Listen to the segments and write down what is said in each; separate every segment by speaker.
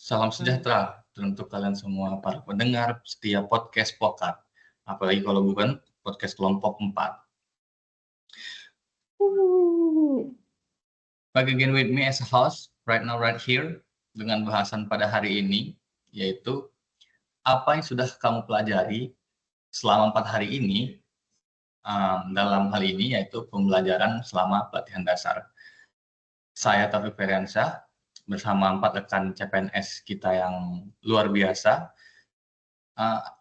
Speaker 1: Salam sejahtera untuk kalian semua para pendengar setiap podcast Pokat. Apalagi kalau bukan podcast kelompok 4. Back again with me as a host, right now, right here, dengan bahasan pada hari ini, yaitu apa yang sudah kamu pelajari selama 4 hari ini, dalam hal ini yaitu pembelajaran selama pelatihan dasar. Saya Taufik Ferensyah, bersama 4 rekan CPNS kita yang luar biasa.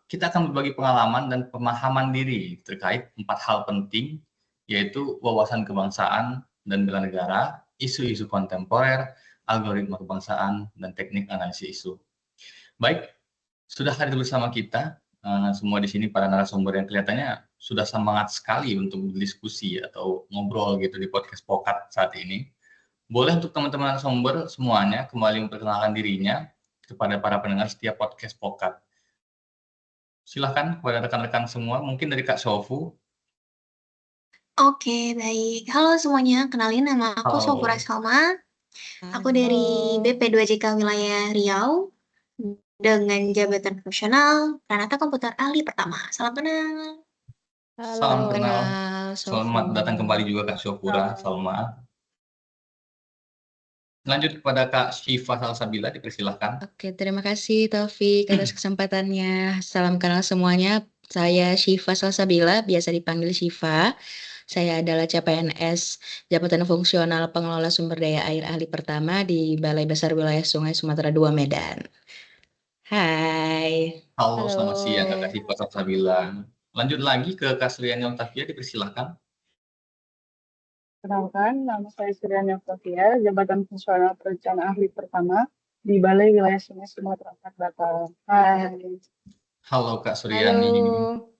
Speaker 1: Kita akan berbagi pengalaman dan pemahaman diri terkait 4 hal penting, yaitu wawasan kebangsaan dan bela negara, isu-isu kontemporer, algoritma kebangsaan, dan teknik analisis isu. Baik, sudah hadir bersama kita semua di sini para narasumber yang kelihatannya sudah semangat sekali untuk berdiskusi atau ngobrol gitu di podcast Pokat saat ini. Boleh untuk teman-teman narasumber semuanya kembali memperkenalkan dirinya kepada para pendengar setiap podcast Pokat. Silahkan kepada rekan-rekan semua, mungkin dari Kak Shofu.
Speaker 2: Oke, baik. Halo semuanya, kenalin nama aku
Speaker 1: Halo.
Speaker 2: Sofura Salma. Aku dari BP2JK Wilayah Riau dengan jabatan fungsional Pranata Komputer Ahli Pertama. Salam kenal.
Speaker 1: Salam kenal. Selamat datang kembali juga Kak Shofura,
Speaker 3: Halo.
Speaker 1: Salma. Lanjut kepada Kak Syifa Salsabila, dipersilahkan.
Speaker 3: Oke, terima kasih Taufik atas kesempatannya. Salam kenal semuanya. Saya Syifa Salsabila, biasa dipanggil Syifa. Saya adalah CPNS Jabatan Fungsional Pengelola Sumber Daya Air Ahli Pertama di Balai Besar Wilayah Sungai Sumatera II, Medan. Hai.
Speaker 1: Halo, selamat siang Kak Syifa Salsabila. Lanjut lagi ke Kak Suryani Octavia, dipersilahkan.
Speaker 4: Kenalkan, nama saya Suryani Octavia, Jabatan Fungsional Perencanaan Ahli Pertama di Balai Wilayah Sungai Sumatera Barat. Hai.
Speaker 1: Halo Kak Suryani.
Speaker 3: Halo.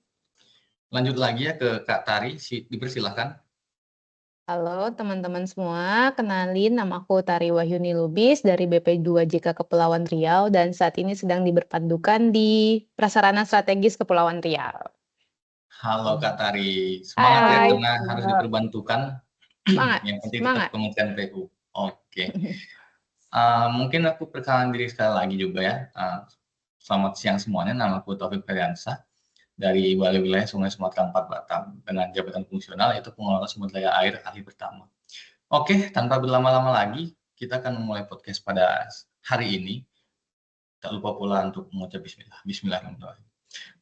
Speaker 1: Lanjut lagi ya ke Kak Tari, dipersilahkan.
Speaker 5: Halo teman-teman semua, kenalin nama aku Tari Wahyuni Lubis dari BP2JK Kepulauan Riau dan saat ini sedang diberpandukan di Prasarana Strategis Kepulauan Riau.
Speaker 1: Halo Kak Tari, semangat ya
Speaker 5: Hai.
Speaker 1: karena harus diperbantukan.
Speaker 5: Semangat,
Speaker 1: Yang penting
Speaker 5: semangat.
Speaker 1: tetap Kementerian PU. Oke. Mungkin aku perkenalan diri sekali lagi juga ya. Selamat siang semuanya, nama aku Taufik Ferensyah dari Balai Wilayah Sungai Sumatera 4 Batam dengan jabatan fungsional yaitu pengelola sumber daya air ahli pertama. Oke, tanpa berlama-lama lagi, kita akan memulai podcast pada hari ini. Tak lupa pula untuk mengucap bismillah. Bismillahirrahmanirrahim.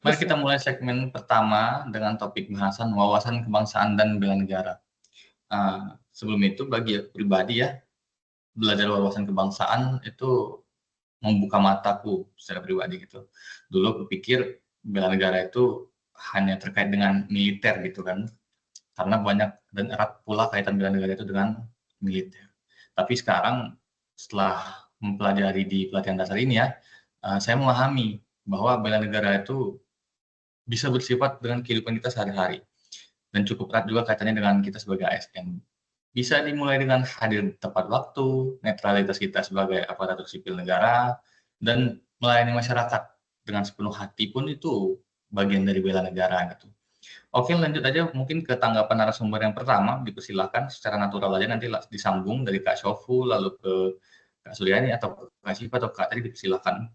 Speaker 1: Mari kita mulai segmen pertama dengan topik bahasan wawasan kebangsaan dan bela negara. Sebelum itu bagi aku pribadi ya, belajar wawasan kebangsaan itu membuka mataku secara pribadi gitu. Dulu aku pikir bela negara itu hanya terkait dengan militer gitu kan, karena banyak dan erat pula kaitan bela negara itu dengan militer. Tapi sekarang setelah mempelajari di pelatihan dasar ini ya, saya memahami bahwa bela negara itu bisa bersifat dengan kehidupan kita sehari-hari dan cukup erat juga kaitannya dengan kita sebagai ASN. Bisa dimulai dengan hadir tepat waktu, netralitas kita sebagai aparatur sipil negara, dan melayani masyarakat dengan sepenuh hati pun itu bagian dari bela negara gitu. Oke, lanjut aja mungkin ke tanggapan narasumber yang pertama, dipersilakan secara natural aja nanti disambung dari Kak Shofu lalu ke Kak Suryani atau Kak Syifa atau Kak tadi dipersilakan.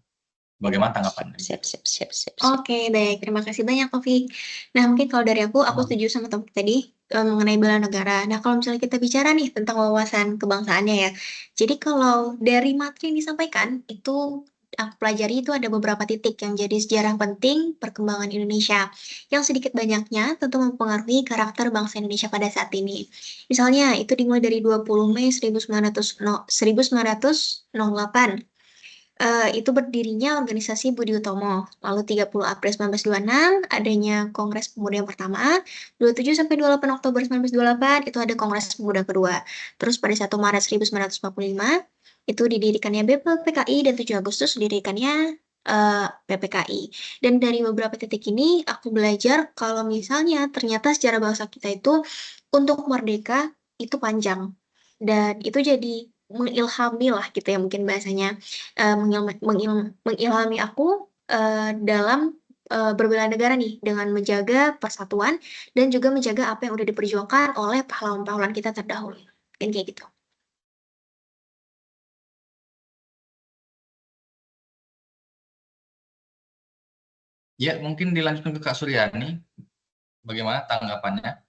Speaker 1: Bagaimana tanggapannya?
Speaker 3: Siap.
Speaker 2: Oke, baik. Terima kasih banyak, Taufik. Nah, mungkin kalau dari aku setuju sama Taufik tadi mengenai bela negara. Nah, kalau misalnya kita bicara nih tentang wawasan kebangsaannya ya. Jadi kalau dari materi yang disampaikan, itu aku pelajari itu ada beberapa titik yang jadi sejarah penting perkembangan Indonesia. Yang sedikit banyaknya tentu mempengaruhi karakter bangsa Indonesia pada saat ini. Misalnya, itu dimulai dari 20 Mei 1908. Itu berdirinya organisasi Budi Utomo. Lalu 30 April 1926 adanya Kongres Pemuda yang pertama, 27 sampai 28 Oktober 1928 itu ada Kongres Pemuda kedua. Terus pada 1 Maret 1945 itu didirikannya BPPKI dan 7 Agustus didirikannya PPKI. Dan dari beberapa titik ini aku belajar kalau misalnya ternyata sejarah bangsa kita itu untuk merdeka itu panjang. Dan itu jadi mengilhami lah gitu ya mungkin bahasanya mengilhami aku dalam berbela negara nih dengan menjaga persatuan dan juga menjaga apa yang udah diperjuangkan oleh pahlawan-pahlawan kita terdahulu. Mungkin kayak gitu.
Speaker 1: Ya, mungkin dilanjutkan ke Kak Suryani, bagaimana tanggapannya?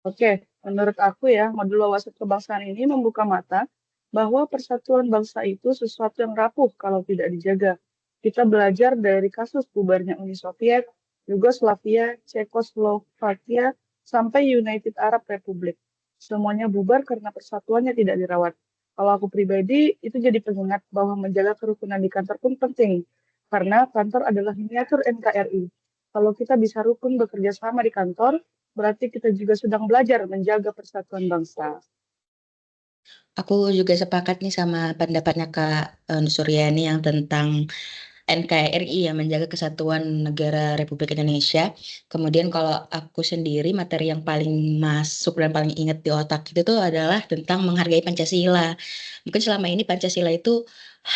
Speaker 4: Oke, menurut aku ya, modul wawasan kebangsaan ini membuka mata bahwa persatuan bangsa itu sesuatu yang rapuh kalau tidak dijaga. Kita belajar dari kasus bubarnya Uni Soviet, Yugoslavia, Cekoslovakia, sampai United Arab Republic. Semuanya bubar karena persatuannya tidak dirawat. Kalau aku pribadi, itu jadi pengingat bahwa menjaga kerukunan di kantor pun penting, karena kantor adalah miniatur NKRI. Kalau kita bisa rukun bekerja sama di kantor, berarti kita juga sedang belajar menjaga persatuan bangsa.
Speaker 3: Aku juga sepakat nih sama pendapatnya Kak Suryani yang tentang NKRI ya, menjaga kesatuan negara Republik Indonesia. Kemudian kalau aku sendiri materi yang paling masuk dan paling ingat di otak itu tuh adalah tentang menghargai Pancasila. Mungkin selama ini Pancasila itu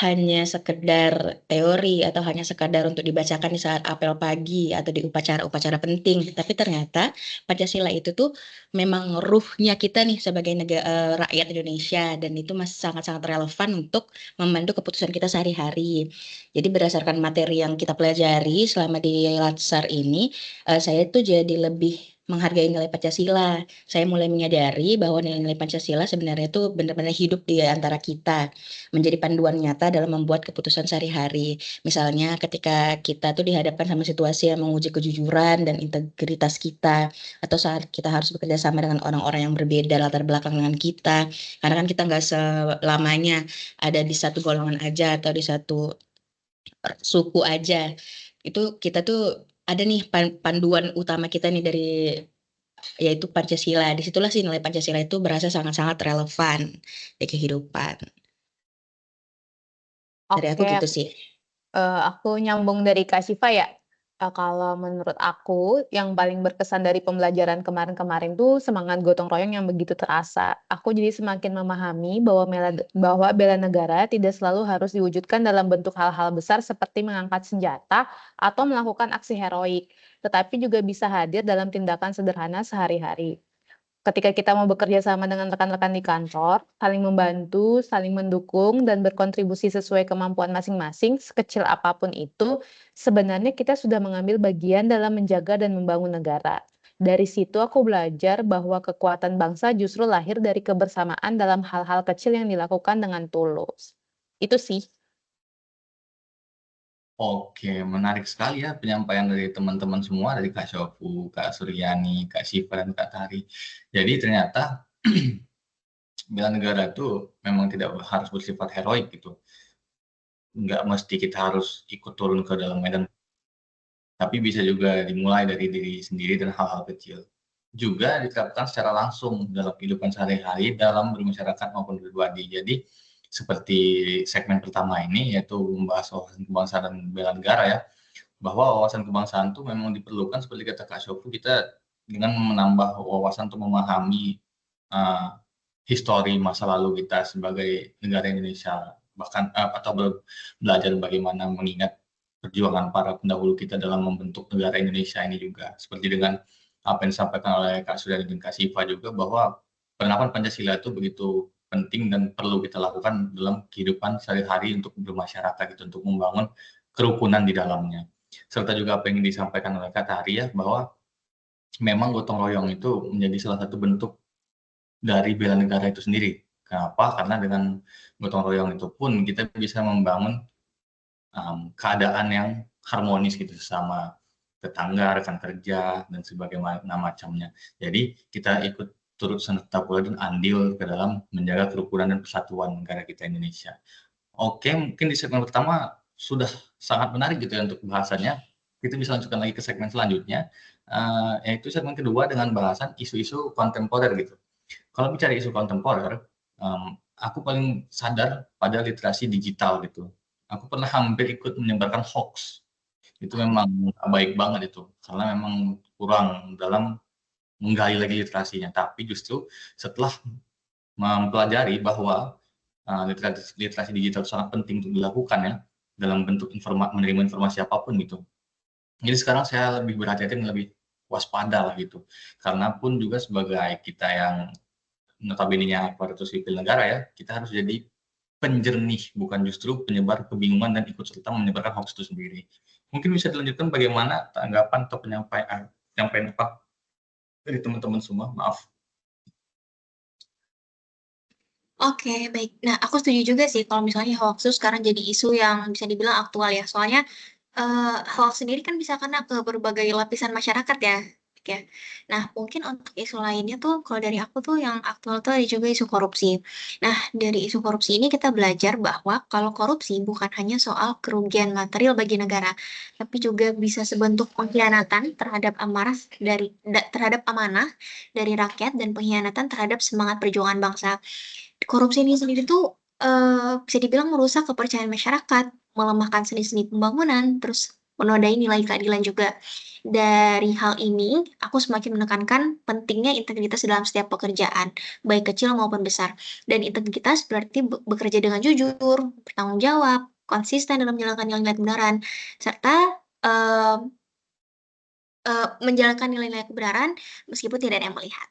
Speaker 3: hanya sekedar teori atau hanya sekadar untuk dibacakan di saat apel pagi atau di upacara-upacara penting. Tapi ternyata Pancasila itu tuh memang ruhnya kita nih sebagai rakyat Indonesia, dan itu masih sangat-sangat relevan untuk memandu keputusan kita sehari-hari. Jadi berdasarkan materi yang kita pelajari selama di Latsar ini, saya tuh jadi lebih menghargai nilai Pancasila. Saya mulai menyadari bahwa nilai-nilai Pancasila sebenarnya itu benar-benar hidup di antara kita, menjadi panduan nyata dalam membuat keputusan sehari-hari. Misalnya ketika kita tuh dihadapkan sama situasi yang menguji kejujuran dan integritas kita, atau saat kita harus bekerja sama dengan orang-orang yang berbeda latar belakang dengan kita, karena kan kita nggak selamanya ada di satu golongan aja atau di satu suku aja. Itu kita tuh ada nih panduan utama kita nih dari yaitu Pancasila. Disitulah sih nilai Pancasila itu berasa sangat-sangat relevan di kehidupan. Dari aku
Speaker 5: Oke,
Speaker 3: gitu sih.
Speaker 5: Aku nyambung dari Kak Syifa ya. Kalau menurut aku yang paling berkesan dari pembelajaran kemarin-kemarin tuh semangat gotong royong yang begitu terasa. Aku jadi semakin memahami bahwa bela negara tidak selalu harus diwujudkan dalam bentuk hal-hal besar seperti mengangkat senjata atau melakukan aksi heroik, tetapi juga bisa hadir dalam tindakan sederhana sehari-hari. Ketika kita mau bekerja sama dengan rekan-rekan di kantor, saling membantu, saling mendukung, dan berkontribusi sesuai kemampuan masing-masing, sekecil apapun itu, sebenarnya kita sudah mengambil bagian dalam menjaga dan membangun negara. Dari situ aku belajar bahwa kekuatan bangsa justru lahir dari kebersamaan dalam hal-hal kecil yang dilakukan dengan tulus. Itu sih.
Speaker 1: Oke, menarik sekali ya penyampaian dari teman-teman semua, dari Kak Syofu, Kak Suryani, Kak Syifa, dan Kak Tari. Jadi ternyata bela negara itu memang tidak harus bersifat heroik gitu. Nggak mesti kita harus ikut turun ke dalam medan, tapi bisa juga dimulai dari diri sendiri dan hal-hal kecil. Juga diterapkan secara langsung dalam kehidupan sehari-hari, dalam bermasyarakat maupun pribadi. Jadi seperti segmen pertama ini, yaitu membahas wawasan kebangsaan dan bela negara ya, bahwa wawasan kebangsaan itu memang diperlukan seperti kata Kak Syofu, kita dengan menambah wawasan untuk memahami uh, histori masa lalu kita sebagai negara Indonesia, bahkan atau belajar bagaimana mengingat perjuangan para pendahulu kita dalam membentuk negara Indonesia ini juga. Seperti dengan apa yang disampaikan oleh Kak Suryani dan Kak Syifa juga, bahwa penerapan Pancasila itu begitu penting dan perlu kita lakukan dalam kehidupan sehari-hari untuk bermasyarakat gitu, untuk membangun kerukunan di dalamnya. Serta juga apa yang disampaikan oleh Kak Tari ya, bahwa memang gotong royong itu menjadi salah satu bentuk dari bela negara itu sendiri. Kenapa? Karena dengan gotong royong itu pun kita bisa membangun keadaan yang harmonis gitu sesama tetangga, rekan kerja, dan sebagaimana macamnya. Jadi kita ikut turut serta pula dan andil ke dalam menjaga kerukunan dan persatuan negara kita Indonesia. Oke, mungkin di segmen pertama sudah sangat menarik gitu ya untuk bahasannya. Kita bisa lanjutkan lagi ke segmen selanjutnya, yaitu segmen kedua dengan bahasan isu-isu kontemporer gitu. Kalau bicara isu kontemporer, aku paling sadar pada literasi digital gitu. Aku pernah hampir ikut menyebarkan hoax. Itu memang baik banget itu, karena memang kurang dalam menggali lagi literasinya. Tapi justru setelah mempelajari bahwa literasi digital sangat penting untuk dilakukan ya, dalam bentuk menerima informasi apapun gitu. Jadi sekarang saya lebih berhati-hati dan lebih waspada lah gitu. Karena pun juga sebagai kita yang notabene-nya aparatur sipil negara ya, kita harus jadi penjernih, bukan justru penyebar kebingungan dan ikut serta menyebarkan hoax itu sendiri. Mungkin bisa dilanjutkan bagaimana tanggapan atau penyampaian apa dari teman-teman semua? Maaf.
Speaker 2: Oke, baik. Nah, aku setuju juga sih kalau misalnya hoax itu sekarang jadi isu yang bisa dibilang aktual ya. Soalnya hoax sendiri kan bisa kena ke berbagai lapisan masyarakat ya. Ya. Nah, mungkin untuk isu lainnya tuh, kalau dari aku tuh yang aktual tuh ada juga isu korupsi. Nah, dari isu korupsi ini kita belajar bahwa kalau korupsi bukan hanya soal kerugian material bagi negara, tapi juga bisa sebentuk pengkhianatan terhadap terhadap amanah dari rakyat dan pengkhianatan terhadap semangat perjuangan bangsa. Korupsi ini sendiri tuh, bisa dibilang merusak kepercayaan masyarakat, melemahkan seni-seni pembangunan, terus menodai nilai keadilan juga. Dari hal ini, aku semakin menekankan pentingnya integritas dalam setiap pekerjaan, baik kecil maupun besar. Dan integritas berarti bekerja dengan jujur, bertanggung jawab, konsisten dalam menjalankan nilai-nilai kebenaran, serta, eee menjalankan nilai-nilai kebenaran meskipun tidak ada yang melihat.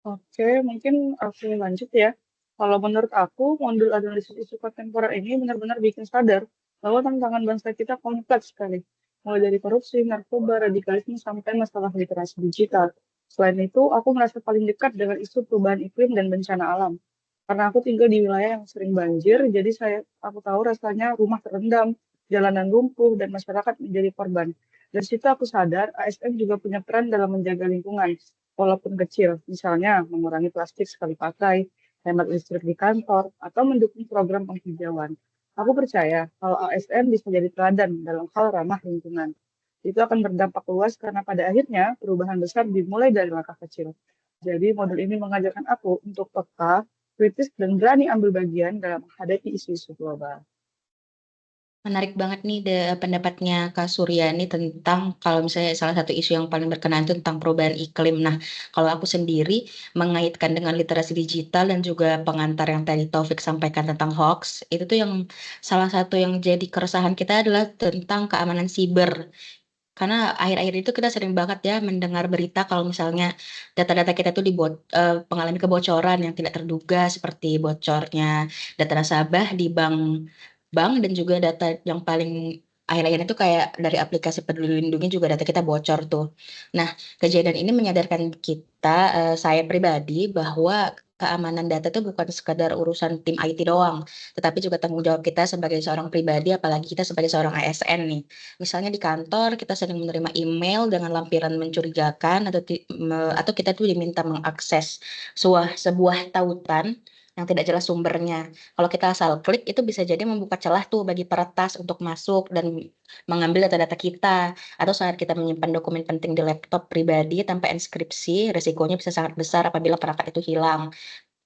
Speaker 4: Oke, mungkin aku lanjut ya. Kalau menurut aku, modul analisis isu kontemporer ini benar-benar bikin sadar bahwa tantangan bangsa kita kompleks sekali. Mulai dari korupsi, narkoba, radikalisme, sampai masalah literasi digital. Selain itu, aku merasa paling dekat dengan isu perubahan iklim dan bencana alam. Karena aku tinggal di wilayah yang sering banjir, jadi aku tahu rasanya rumah terendam, jalanan lumpuh, dan masyarakat menjadi korban. Dari situ aku sadar ASN juga punya peran dalam menjaga lingkungan, walaupun kecil, misalnya mengurangi plastik sekali pakai, hemat listrik di kantor, atau mendukung program penghijauan. Aku percaya kalau ASN bisa jadi teladan dalam hal ramah lingkungan. Itu akan berdampak luas karena pada akhirnya perubahan besar dimulai dari langkah kecil. Jadi modul ini mengajarkan aku untuk peka, kritis, dan berani ambil bagian dalam menghadapi isu-isu global.
Speaker 3: Menarik banget nih pendapatnya Kak Suryani tentang kalau misalnya salah satu isu yang paling berkenaan itu tentang perubahan iklim. Nah, kalau aku sendiri mengaitkan dengan literasi digital dan juga pengantar yang tadi Taufik sampaikan tentang hoax, itu tuh yang salah satu yang jadi keresahan kita adalah tentang keamanan siber. Karena akhir-akhir itu kita sering banget ya mendengar berita kalau misalnya data-data kita tuh mengalami kebocoran yang tidak terduga seperti bocornya data nasabah di bank dan juga data yang paling akhir-akhir itu kayak dari aplikasi Peduli Lindungi juga data kita bocor tuh. Nah, kejadian ini menyadarkan kita, saya pribadi bahwa keamanan data itu bukan sekadar urusan tim IT doang, tetapi juga tanggung jawab kita sebagai seorang pribadi, apalagi kita sebagai seorang ASN nih. Misalnya di kantor kita sering menerima email dengan lampiran mencurigakan atau kita tuh diminta mengakses sebuah tautan yang tidak jelas sumbernya. Kalau kita asal klik itu bisa jadi membuka celah tuh bagi peretas untuk masuk dan mengambil data-data kita. Atau saat kita menyimpan dokumen penting di laptop pribadi tanpa enskripsi, resikonya bisa sangat besar apabila perangkat itu hilang.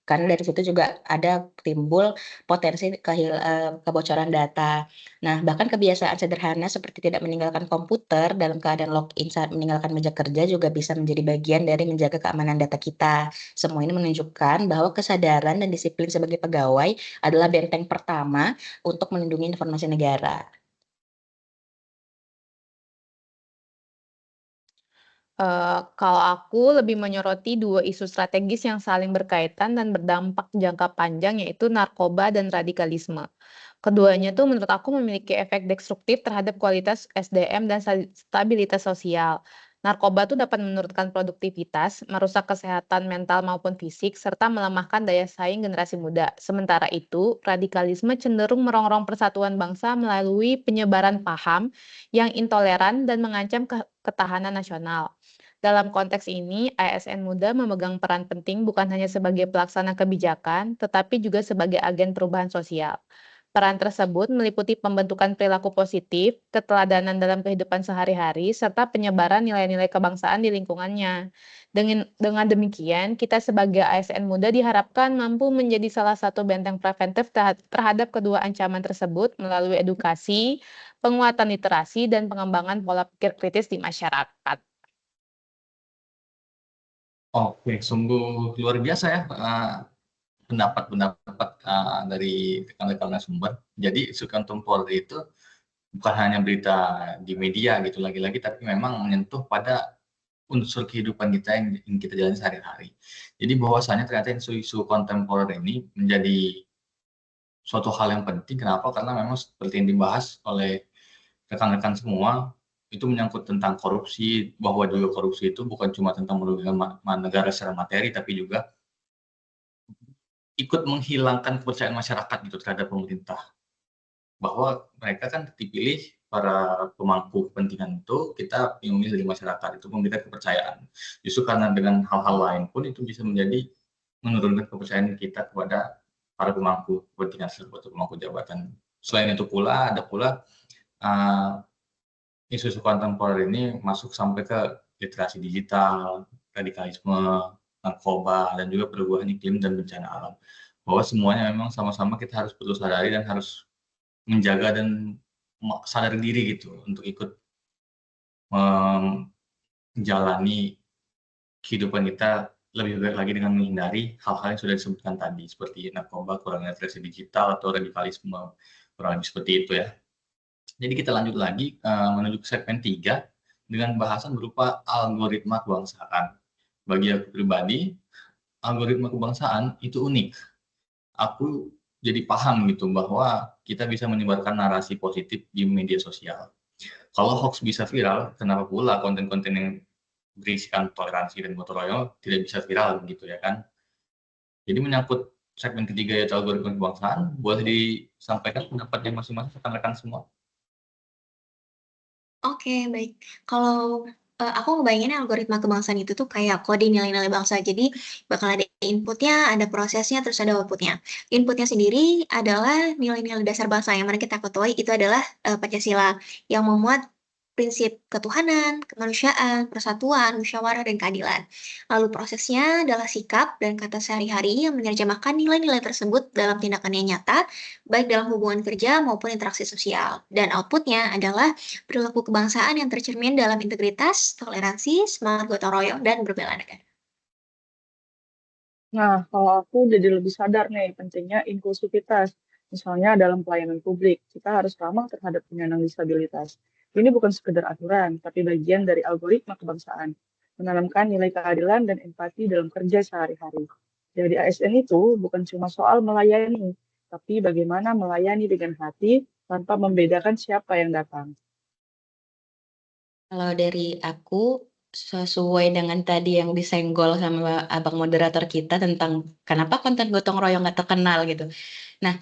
Speaker 3: Karena dari situ juga ada timbul potensi kebocoran data. Nah, bahkan kebiasaan sederhana seperti tidak meninggalkan komputer dalam keadaan login saat meninggalkan meja kerja juga bisa menjadi bagian dari menjaga keamanan data kita. Semua ini menunjukkan bahwa kesadaran dan disiplin sebagai pegawai adalah benteng pertama untuk melindungi informasi negara.
Speaker 5: Kalau aku lebih menyoroti dua isu strategis yang saling berkaitan dan berdampak jangka panjang, yaitu narkoba dan radikalisme. Keduanya tuh menurut aku memiliki efek destruktif terhadap kualitas SDM dan stabilitas sosial. Narkoba tuh dapat menurunkan produktivitas, merusak kesehatan mental maupun fisik, serta melemahkan daya saing generasi muda. Sementara itu, radikalisme cenderung merongrong persatuan bangsa melalui penyebaran paham yang intoleran dan mengancam ketahanan nasional. Dalam konteks ini, ASN muda memegang peran penting bukan hanya sebagai pelaksana kebijakan, tetapi juga sebagai agen perubahan sosial. Peran tersebut meliputi pembentukan perilaku positif, keteladanan dalam kehidupan sehari-hari, serta penyebaran nilai-nilai kebangsaan di lingkungannya. Dengan demikian, kita sebagai ASN muda diharapkan mampu menjadi salah satu benteng preventif terhadap kedua ancaman tersebut melalui edukasi, penguatan literasi, dan pengembangan pola pikir kritis di masyarakat.
Speaker 1: Oke, sungguh luar biasa ya pendapat-pendapat dari rekan-rekan sumber. Jadi isu kontemporer itu bukan hanya berita di media gitu lagi-lagi, tapi memang menyentuh pada unsur kehidupan kita yang kita jalani sehari-hari. Jadi bahwasanya ternyata isu-isu kontemporer ini menjadi suatu hal yang penting. Kenapa? Karena memang seperti yang dibahas oleh rekan-rekan semua, itu menyangkut tentang korupsi, bahwa juga korupsi itu bukan cuma tentang merugikan negara secara materi, tapi juga ikut menghilangkan kepercayaan masyarakat gitu terhadap pemerintah. Bahwa mereka kan dipilih para pemangku kepentingan itu, kita yang memilih dari masyarakat, itu memberikan kepercayaan. Justru karena dengan hal-hal lain pun itu bisa menjadi menurunkan kepercayaan kita kepada para pemangku kepentingan tersebut atau pemangku jabatan. Selain itu pula, ada pula isu-isu kontemporer ini masuk sampai ke literasi digital, radikalisme, narkoba, dan juga perubahan iklim dan bencana alam. Bahwa semuanya memang sama-sama kita harus perlu sadari dan harus menjaga dan sadar diri gitu untuk ikut menjalani kehidupan kita lebih baik lagi dengan menghindari hal-hal yang sudah disebutkan tadi, seperti narkoba, kurangnya literasi digital, atau radikalisme, kurang lebih seperti itu ya. Jadi kita lanjut lagi menuju ke segmen 3 dengan bahasan berupa algoritma kebangsaan. Bagi aku pribadi, algoritma kebangsaan itu unik. Aku jadi paham gitu bahwa kita bisa menyebarkan narasi positif di media sosial. Kalau hoax bisa viral, kenapa pula konten-konten yang berisikan toleransi dan gotong royong tidak bisa viral gitu ya kan? Jadi menyangkut segmen ketiga yaitu algoritma kebangsaan, boleh disampaikan pendapatnya masing-masing rekan-rekan semua?
Speaker 2: Oke, baik. Kalau, aku ngebayanginnya algoritma kebangsaan itu tuh kayak kode nilai-nilai bangsa. Jadi bakal ada input-nya, ada prosesnya, terus ada output-nya. Input-nya sendiri adalah nilai-nilai dasar bangsa yang mana kita ketahui itu adalah, Pancasila yang memuat prinsip ketuhanan, kemanusiaan, persatuan, musyawarah, dan keadilan. Lalu prosesnya adalah sikap dan kata sehari-hari yang menerjemahkan nilai-nilai tersebut dalam tindakan yang nyata, baik dalam hubungan kerja maupun interaksi sosial. Dan output-nya adalah perilaku kebangsaan yang tercermin dalam integritas, toleransi, semangat gotong royong, dan berbela negara.
Speaker 4: Nah, kalau aku jadi lebih sadar nih pentingnya inklusivitas. Misalnya dalam pelayanan publik, kita harus ramah terhadap penyandang disabilitas. Ini bukan sekedar aturan, tapi bagian dari algoritma kebangsaan. Menanamkan nilai keadilan dan empati dalam kerja sehari-hari. Jadi ASN itu bukan cuma soal melayani, tapi bagaimana melayani dengan hati tanpa membedakan siapa yang datang.
Speaker 3: Kalau dari aku, sesuai dengan tadi yang disenggol sama abang moderator kita tentang kenapa konten gotong royong nggak terkenal gitu. Nah,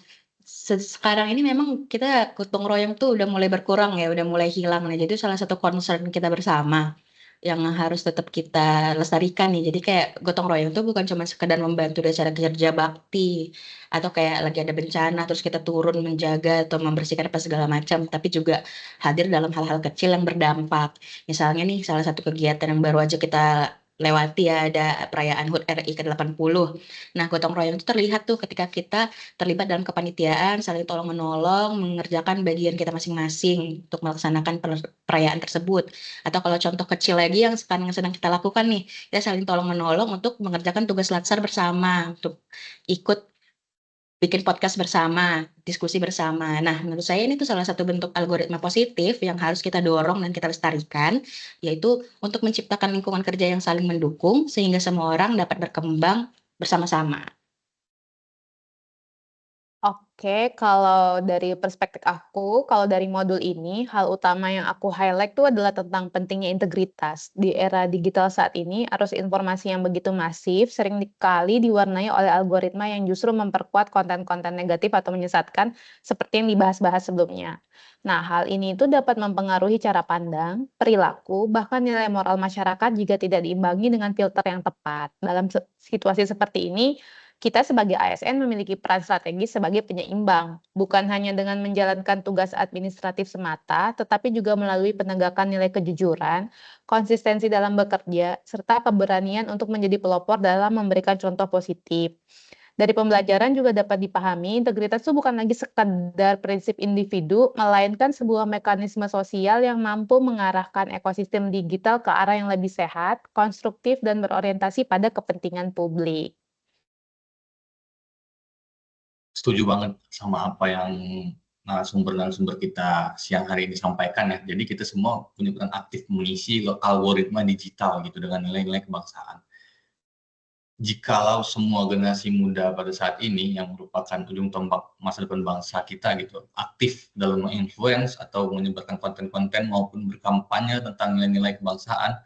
Speaker 3: sekarang ini memang kita gotong royong tuh udah mulai berkurang ya, udah mulai hilang. Nah, jadi salah satu concern kita bersama yang harus tetap kita lestarikan nih. Jadi kayak gotong royong tuh bukan cuma sekedar membantu dari cara kerja bakti atau kayak lagi ada bencana terus kita turun menjaga atau membersihkan apa segala macam, tapi juga hadir dalam hal-hal kecil yang berdampak. Misalnya nih salah satu kegiatan yang baru aja kita lewati ya, ada perayaan HUT RI ke-80. Nah, gotong royong itu terlihat tuh ketika kita terlibat dalam kepanitiaan, saling tolong-menolong, mengerjakan bagian kita masing-masing untuk melaksanakan perayaan tersebut. Atau kalau contoh kecil lagi yang sekarang sedang kita lakukan nih, kita saling tolong-menolong untuk mengerjakan tugas latsar bersama, untuk ikut bikin podcast bersama, diskusi bersama. Nah, menurut saya ini tuh salah satu bentuk algoritma positif yang harus kita dorong dan kita lestarikan, yaitu untuk menciptakan lingkungan kerja yang saling mendukung sehingga semua orang dapat berkembang bersama-sama.
Speaker 5: Oke, kalau dari perspektif aku, kalau dari modul ini, hal utama yang aku highlight itu adalah tentang pentingnya integritas. Di era digital saat ini, arus informasi yang begitu masif sering kali diwarnai oleh algoritma yang justru memperkuat konten-konten negatif atau menyesatkan seperti yang dibahas-bahas sebelumnya. Nah, hal ini itu dapat mempengaruhi cara pandang, perilaku, bahkan nilai moral masyarakat jika tidak diimbangi dengan filter yang tepat. Dalam situasi seperti ini, kita sebagai ASN memiliki peran strategis sebagai penyeimbang, bukan hanya dengan menjalankan tugas administratif semata, tetapi juga melalui penegakan nilai kejujuran, konsistensi dalam bekerja, serta keberanian untuk menjadi pelopor dalam memberikan contoh positif. Dari pembelajaran juga dapat dipahami, integritas itu bukan lagi sekadar prinsip individu, melainkan sebuah mekanisme sosial yang mampu mengarahkan ekosistem digital ke arah yang lebih sehat, konstruktif, dan berorientasi pada kepentingan publik.
Speaker 1: Setuju banget sama apa yang narasumber kita siang hari ini sampaikan ya. Jadi kita semua punya peran aktif mengisi algoritma digital gitu dengan nilai-nilai kebangsaan. Jikalau semua generasi muda pada saat ini yang merupakan ujung tombak masa depan bangsa kita gitu, aktif dalam menginfluence atau menyebarkan konten-konten maupun berkampanye tentang nilai-nilai kebangsaan,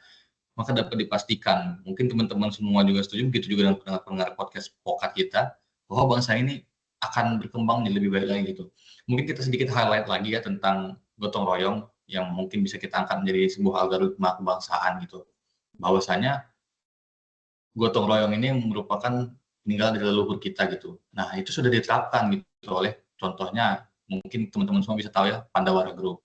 Speaker 1: maka dapat dipastikan, mungkin teman-teman semua juga setuju, begitu juga dengan pendengar-pendengar podcast Pokat kita, bahwa bangsa ini akan berkembang menjadi lebih baik lagi gitu. Mungkin kita sedikit highlight lagi ya tentang gotong royong yang mungkin bisa kita angkat menjadi sebuah algoritma kebangsaan gitu. Bahwasanya gotong royong ini merupakan peninggalan dari leluhur kita gitu. Nah, itu sudah diterapkan gitu oleh contohnya mungkin teman-teman semua bisa tahu ya Pandawara Group.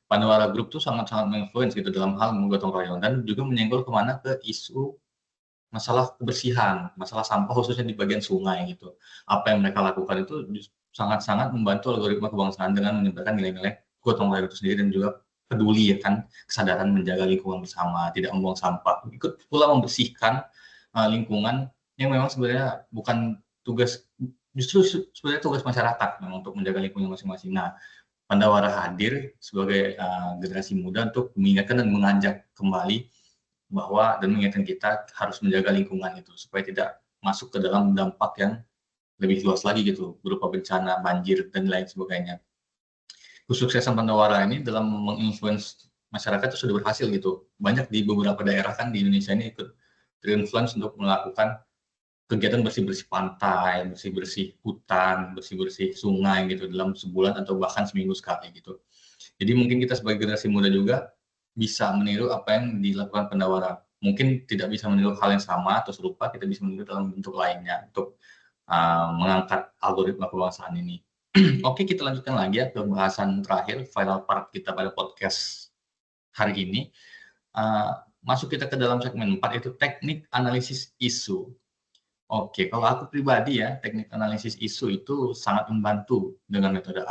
Speaker 1: Pandawara Group tuh sangat-sangat menginfluence gitu dalam hal menggotong royong dan juga menyenggol kemana ke isu masalah kebersihan, masalah sampah khususnya di bagian sungai gitu. Apa yang mereka lakukan itu sangat-sangat membantu algoritma kebangsaan dengan menyebarkan nilai-nilai gotong royong itu sendiri dan juga peduli ya kan, kesadaran menjaga lingkungan bersama, tidak membuang sampah, ikut pula membersihkan lingkungan yang memang sebenarnya bukan tugas, justru sebenarnya tugas masyarakat memang untuk menjaga lingkungan masing-masing. Nah, Pandawara hadir sebagai generasi muda untuk mengingatkan dan mengajak kembali bahwa dan mengingatkan kita harus menjaga lingkungan itu supaya tidak masuk ke dalam dampak yang lebih luas lagi gitu berupa bencana, banjir dan lain sebagainya. Kesuksesan Pandawara ini dalam menginfluence masyarakat itu sudah berhasil gitu. Banyak di beberapa daerah kan di Indonesia ini ikut terinfluence untuk melakukan kegiatan bersih-bersih pantai, bersih-bersih hutan, bersih-bersih sungai gitu dalam sebulan atau bahkan seminggu sekali gitu. Jadi mungkin kita sebagai generasi muda juga bisa meniru apa yang dilakukan Pandawara. Mungkin tidak bisa meniru hal yang sama atau serupa, kita bisa meniru dalam bentuk lainnya untuk mengangkat algoritma kebangsaan ini. Oke, kita lanjutkan lagi ya ke bahasan terakhir, final part kita pada podcast hari ini. Masuk kita ke dalam segmen 4, yaitu teknik analisis isu. Oke, kalau aku pribadi ya, teknik analisis isu itu sangat membantu dengan metode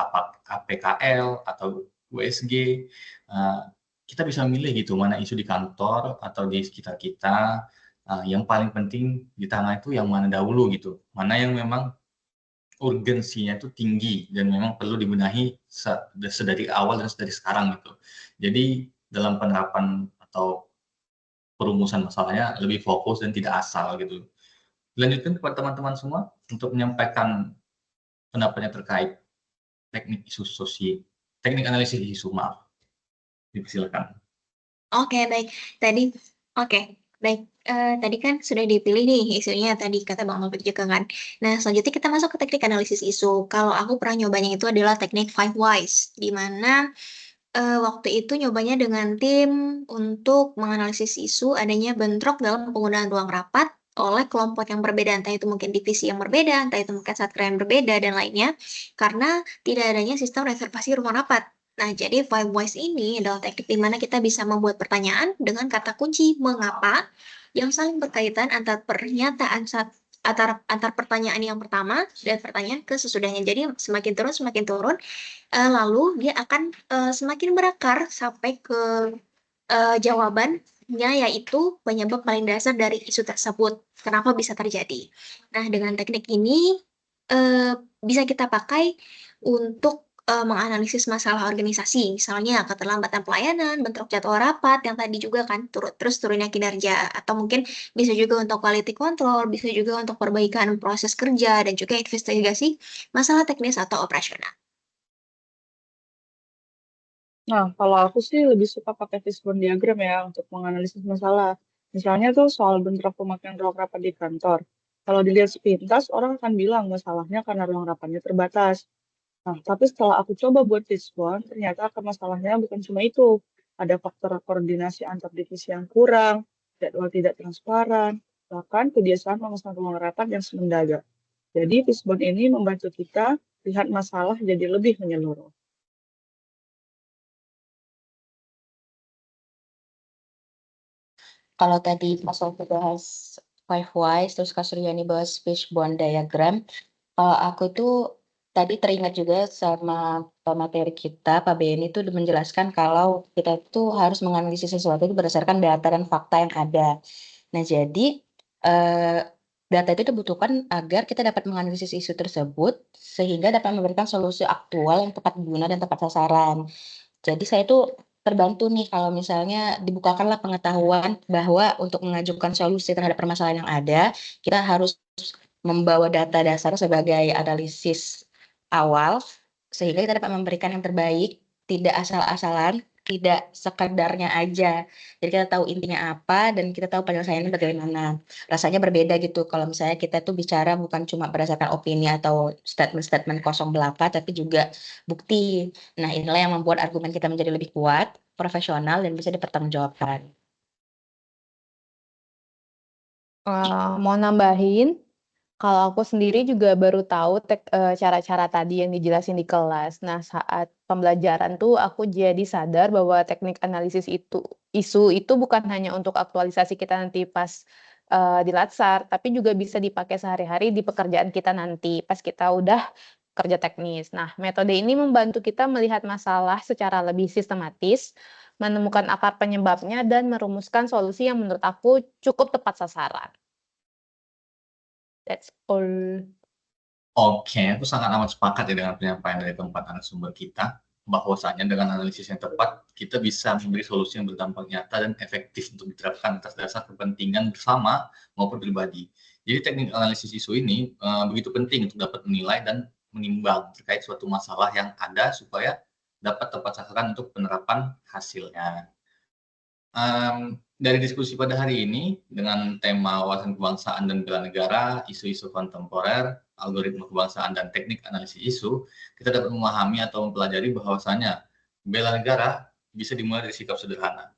Speaker 1: APKL atau USG. Kita bisa milih gitu mana isu di kantor atau di sekitar kita. Yang paling penting di tangan itu yang mana dahulu gitu. Mana yang memang urgensinya itu tinggi dan memang perlu dibenahi sedari awal dan sedari sekarang gitu. Jadi dalam penerapan atau perumusan masalahnya lebih fokus dan tidak asal gitu. Dilanjutkan kepada teman-teman semua untuk menyampaikan pendapatnya terkait teknik teknik analisis isu, maaf. Dipersilakan.
Speaker 2: Oke, baik. Tadi kan sudah dipilih nih isunya tadi kata Bang Taufik juga kan. Nah, selanjutnya kita masuk ke teknik analisis isu. Kalau aku pernah nyobanya itu adalah teknik 5 whys, di mana waktu itu nyobanya dengan tim untuk menganalisis isu adanya bentrok dalam penggunaan ruang rapat oleh kelompok yang berbeda, entah itu mungkin divisi yang berbeda, entah itu mungkin satker yang berbeda dan lainnya, karena tidak adanya sistem reservasi ruang rapat. Nah, jadi 5 whys ini adalah teknik di mana kita bisa membuat pertanyaan dengan kata kunci mengapa yang saling berkaitan antar pernyataan antar pertanyaan yang pertama dan pertanyaan ke sesudahnya. Jadi semakin turun, lalu dia akan semakin berakar sampai ke jawabannya, yaitu penyebab paling dasar dari isu tersebut. Kenapa bisa terjadi? Nah, dengan teknik ini bisa kita pakai untuk menganalisis masalah organisasi, misalnya keterlambatan pelayanan, bentrok jadwal rapat yang tadi juga kan terus turunnya kinerja, atau mungkin bisa juga untuk quality control, bisa juga untuk perbaikan proses kerja dan juga investigasi masalah teknis atau operasional.
Speaker 4: Nah, kalau aku sih lebih suka pakai fishbone diagram ya untuk menganalisis masalah. Misalnya tuh soal bentrok pemakaian ruang rapat di kantor. Kalau dilihat sepintas, orang akan bilang masalahnya karena ruang rapatnya terbatas. Nah, tapi setelah aku coba buat fishbone, ternyata akar masalahnya bukan cuma itu. Ada faktor koordinasi antar divisi yang kurang, jadwal tidak transparan, bahkan kebiasaan memesan ruang rapat yang semendaga. Jadi fishbone ini membantu kita lihat masalah jadi lebih menyeluruh.
Speaker 3: Kalau tadi Mas Sofi bahas 5 whys, terus Kak Suryani bahas fishbone diagram, aku tuh tadi teringat juga sama materi kita, Pak Beni itu menjelaskan kalau kita tuh harus menganalisis sesuatu itu berdasarkan data dan fakta yang ada. Nah, jadi Data itu dibutuhkan agar kita dapat menganalisis isu tersebut sehingga dapat memberikan solusi aktual yang tepat guna dan tepat sasaran. Jadi saya tuh terbantu nih kalau misalnya dibukakanlah pengetahuan bahwa untuk mengajukan solusi terhadap permasalahan yang ada, kita harus membawa data dasar sebagai analisis awal sehingga kita dapat memberikan yang terbaik, tidak asal-asalan, tidak sekedarnya aja. Jadi kita tahu intinya apa dan kita tahu penyelesaiannya bagaimana. Rasanya berbeda gitu kalau misalnya kita tuh bicara bukan cuma berdasarkan opini atau statement-statement kosong belaka, tapi juga bukti. Nah, inilah yang membuat argumen kita menjadi lebih kuat, profesional, dan bisa dipertanggungjawabkan.
Speaker 5: Mau nambahin, kalau aku sendiri juga baru tahu cara-cara tadi yang dijelasin di kelas. Nah, saat pembelajaran tuh aku jadi sadar bahwa teknik analisis isu itu bukan hanya untuk aktualisasi kita nanti pas di Latsar, tapi juga bisa dipakai sehari-hari di pekerjaan kita nanti pas kita udah kerja teknis. Nah, metode ini membantu kita melihat masalah secara lebih sistematis, menemukan akar penyebabnya, dan merumuskan solusi yang menurut aku cukup tepat sasaran. That's all.
Speaker 1: Oke, aku sangat amat sepakat ya dengan penyampaian dari keempat narasumber kita, bahwasanya dengan analisis yang tepat, kita bisa memberi solusi yang berdampak nyata dan efektif untuk diterapkan atas dasar kepentingan bersama maupun pribadi. Jadi teknik analisis isu ini begitu penting untuk dapat menilai dan menimbang terkait suatu masalah yang ada supaya dapat tepat sasaran untuk penerapan hasilnya. Dari diskusi pada hari ini dengan tema wawasan kebangsaan dan bela negara, isu-isu kontemporer, algoritma kebangsaan dan teknik analisis isu, kita dapat memahami atau mempelajari bahwasanya bela negara bisa dimulai dari sikap sederhana.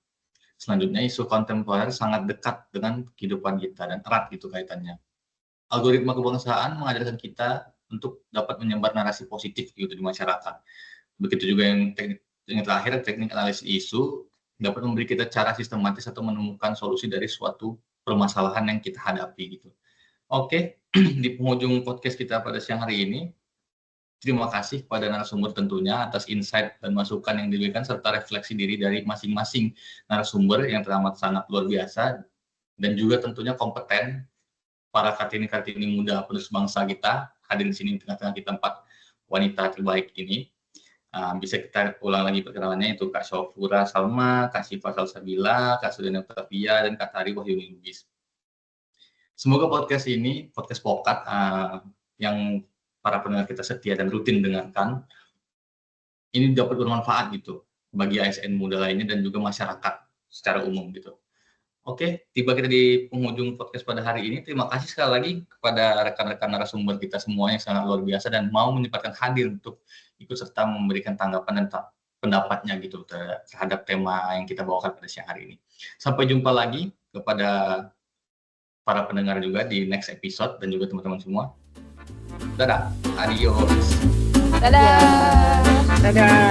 Speaker 1: Selanjutnya, isu kontemporer sangat dekat dengan kehidupan kita dan erat gitu kaitannya. Algoritma kebangsaan mengajarkan kita untuk dapat menyebar narasi positif gitu di masyarakat. Begitu juga yang terakhir, teknik analisis isu dapat memberi kita cara sistematis atau menemukan solusi dari suatu permasalahan yang kita hadapi gitu. Oke, di penghujung podcast kita pada siang hari ini, terima kasih kepada narasumber tentunya atas insight dan masukan yang diberikan serta refleksi diri dari masing-masing narasumber yang teramat sangat luar biasa dan juga tentunya kompeten para Kartini-Kartini muda penerus bangsa kita hadir di sini di tengah-tengah kita 4 wanita terbaik ini. Bisa kita ulang lagi perkenalannya, itu Kak Syofura Salma, Kak Syifa Salsabila, Kak Sudana Octavia, dan Kak Tari Wahyuni Lubis. Semoga podcast ini, podcast Pokat, yang para pendengar kita setia dan rutin dengarkan, ini dapat bermanfaat gitu bagi ASN muda lainnya dan juga masyarakat secara umum gitu. Oke, tiba kita di penghujung podcast pada hari ini. Terima kasih sekali lagi kepada rekan-rekan narasumber kita semua yang sangat luar biasa dan mau menyempatkan hadir untuk ikut serta memberikan tanggapan dan pendapatnya gitu terhadap tema yang kita bawakan pada siang hari ini. Sampai jumpa lagi kepada para pendengar juga di next episode dan juga teman-teman semua. Dadah, adios.
Speaker 5: Dadah.
Speaker 4: Dadah.